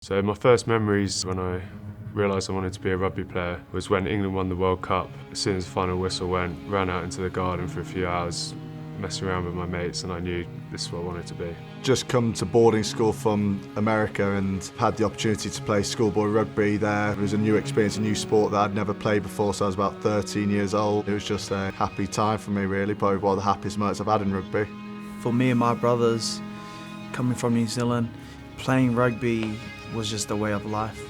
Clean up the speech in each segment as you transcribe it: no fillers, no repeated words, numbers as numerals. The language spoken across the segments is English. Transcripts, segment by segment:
So my first memories when I realised I wanted to be a rugby player was when England won the World Cup. As soon as the final whistle went, ran out into the garden for a few hours, messing around with my mates, and I knew this is what I wanted to be. Just come to boarding school from America and had the opportunity to play schoolboy rugby there. It was a new experience, a new sport that I'd never played before, so I was about 13 years old. It was just a happy time for me really, probably one of the happiest moments I've had in rugby. For me and my brothers, coming from New Zealand, playing rugby was just a way of life.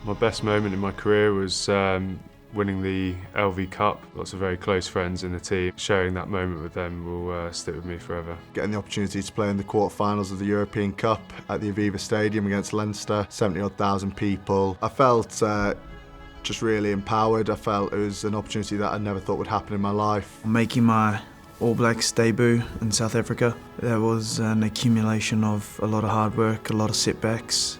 My best moment in my career was winning the LV Cup. Lots of very close friends in the team. Sharing that moment with them will stick with me forever. Getting the opportunity to play in the quarterfinals of the European Cup at the Aviva Stadium against Leinster, 70,000 people. I felt just really empowered. I felt it was an opportunity that I never thought would happen in my life. Making my All Blacks debut in South Africa, there was an accumulation of a lot of hard work, a lot of setbacks,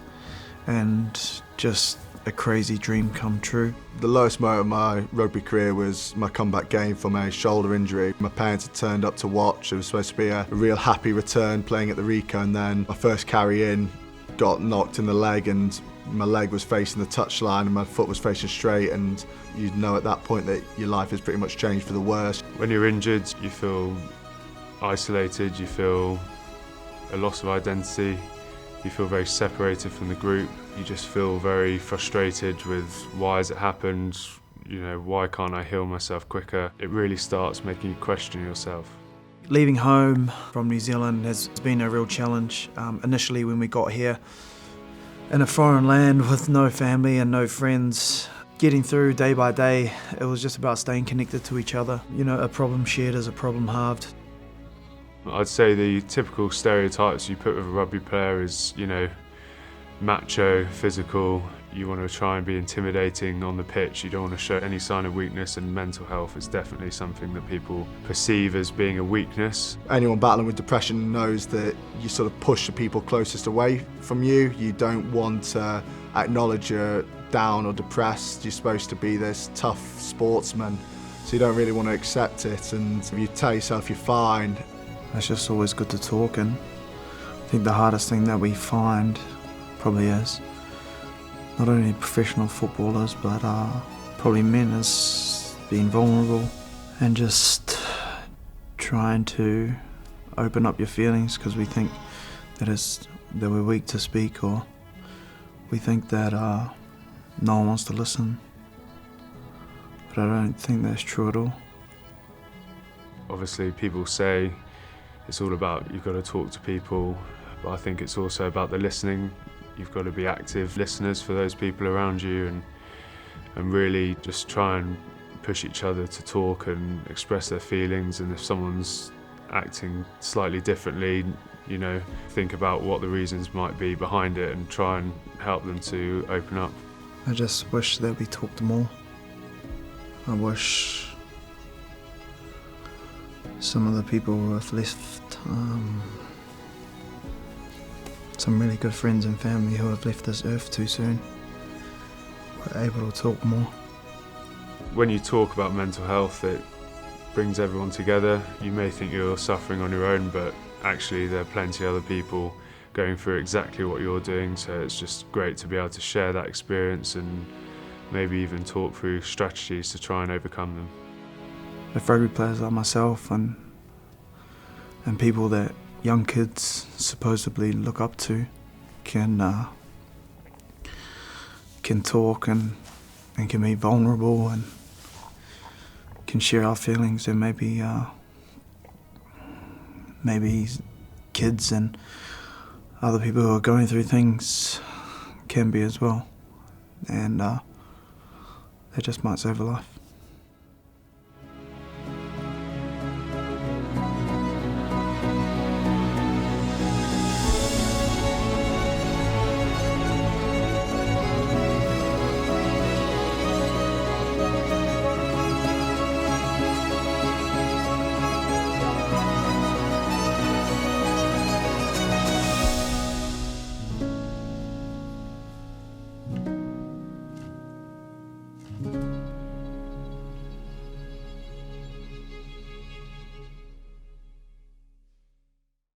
and just a crazy dream come true. The lowest moment of my rugby career was my comeback game from a shoulder injury. My parents had turned up to watch. It was supposed to be a real happy return playing at the Rico, and then my first carry in got knocked in the leg and my leg was facing the touchline and my foot was facing straight, and you know at that point that your life has pretty much changed for the worse. When you're injured, you feel isolated, you feel a loss of identity, you feel very separated from the group, you just feel very frustrated with why has it happened, you know, why can't I heal myself quicker? It really starts making you question yourself. Leaving home from New Zealand has been a real challenge. Initially when we got here, in a foreign land with no family and no friends, getting through day by day, it was just about staying connected to each other. You know, a problem shared is a problem halved. I'd say the typical stereotypes you put with a rugby player is, you know, macho, physical, you want to try and be intimidating on the pitch, you don't want to show any sign of weakness, and mental health is definitely something that people perceive as being a weakness. Anyone battling with depression knows that you sort of push the people closest away from you. You don't want to acknowledge you're down or depressed. You're supposed to be this tough sportsman, so you don't really want to accept it, and if you tell yourself you're fine. It's just always good to talk, and I think the hardest thing that we find probably is not only professional footballers but probably men is being vulnerable and just trying to open up your feelings, because we think that we're weak to speak, or we think that no one wants to listen, but I don't think that's true at all. Obviously people say it's all about you've got to talk to people, but I think it's also about the listening. You've got to be active listeners for those people around you, and really just try and push each other to talk and express their feelings, and if someone's acting slightly differently, you know, think about what the reasons might be behind it and try and help them to open up. I just wish that we talked more. I wish some of the people who have left, some really good friends and family who have left this earth too soon, were able to talk more. When you talk about mental health, it brings everyone together. You may think you're suffering on your own, but actually there are plenty of other people going through exactly what you're doing, so it's just great to be able to share that experience and maybe even talk through strategies to try and overcome them. If rugby players like myself and people that young kids supposedly look up to can talk and can be vulnerable and can share our feelings, and maybe kids and other people who are going through things can be as well, and that just might save a life.